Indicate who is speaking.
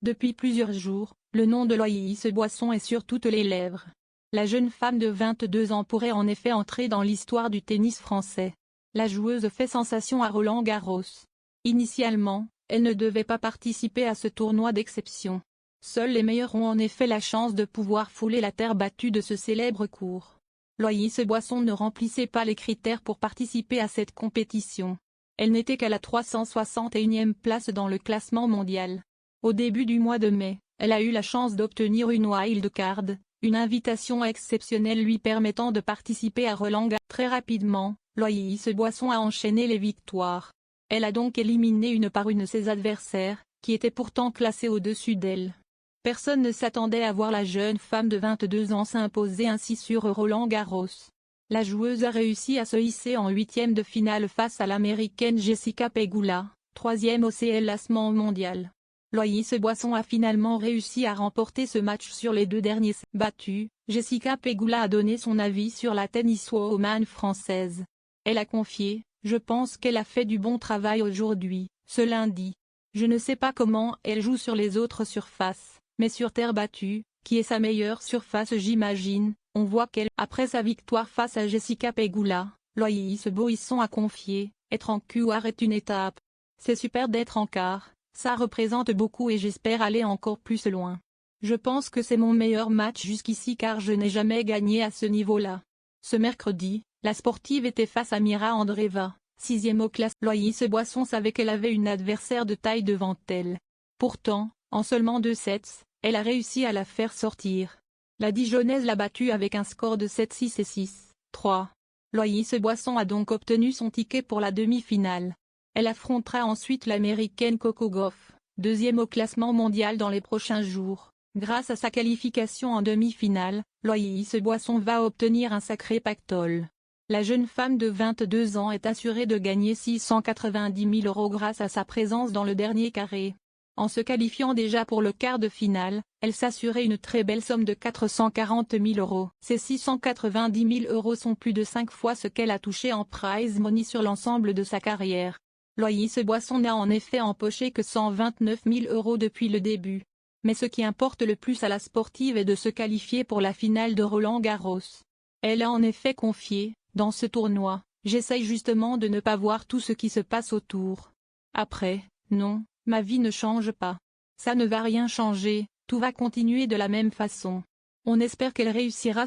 Speaker 1: Depuis plusieurs jours, le nom de Loïs Boisson est sur toutes les lèvres. La jeune femme de 22 ans pourrait en effet entrer dans l'histoire du tennis français. La joueuse fait sensation à Roland-Garros. Initialement, elle ne devait pas participer à ce tournoi d'exception. Seuls les meilleurs ont en effet la chance de pouvoir fouler la terre battue de ce célèbre court. Loïs Boisson ne remplissait pas les critères pour participer à cette compétition. Elle n'était qu'à la 361e place dans le classement mondial. Au début du mois de mai, elle a eu la chance d'obtenir une wildcard, une invitation exceptionnelle lui permettant de participer à Roland-Garros. Très rapidement, Loïs Boisson a enchaîné les victoires. Elle a donc éliminé une par une ses adversaires, qui étaient pourtant classés au-dessus d'elle. Personne ne s'attendait à voir la jeune femme de 22 ans s'imposer ainsi sur Roland-Garros. La joueuse a réussi à se hisser en huitième de finale face à l'américaine Jessica Pegula, troisième au classement mondial. Loïs Boisson a finalement réussi à remporter ce match sur les deux derniers sets battus. Jessica Pegula a donné son avis sur la tenniswoman française. Elle a confié: « Je pense qu'elle a fait du bon travail aujourd'hui, ce lundi. Je ne sais pas comment elle joue sur les autres surfaces, mais sur terre battue, qui est sa meilleure surface j'imagine, on voit qu'elle…» Après sa victoire face à Jessica Pegula, Loïs Boisson a confié: « Être en quart est une étape. C'est super d'être en quart. Ça représente beaucoup et j'espère aller encore plus loin. Je pense que c'est mon meilleur match jusqu'ici car je n'ai jamais gagné à ce niveau-là. » Ce mercredi, la sportive était face à Mira Andreeva, 6e au classement. Loïs Boisson savait qu'elle avait une adversaire de taille devant elle. Pourtant, en seulement 2 sets, elle a réussi à la faire sortir. La Dijonnaise l'a battue avec un score de 7-6 et 6-3. Loïs Boisson a donc obtenu son ticket pour la demi-finale. Elle affrontera ensuite l'américaine Coco Gauff, 2e au classement mondial dans les prochains jours. Grâce à sa qualification en demi-finale, Loïs Boisson va obtenir un sacré pactole. La jeune femme de 22 ans est assurée de gagner 690 000 € grâce à sa présence dans le dernier carré. En se qualifiant déjà pour le quart de finale, elle s'assurait une très belle somme de 440 000 €. Ces 690 000 € sont plus de 5 fois ce qu'elle a touché en prize money sur l'ensemble de sa carrière. Loïs Boisson n'a en effet empoché que 129 000 € depuis le début. Mais ce qui importe le plus à la sportive est de se qualifier pour la finale de Roland-Garros. Elle a en effet confié: « Dans ce tournoi, j'essaye justement de ne pas voir tout ce qui se passe autour. Après, non, ma vie ne change pas. Ça ne va rien changer, tout va continuer de la même façon. » On espère qu'elle réussira.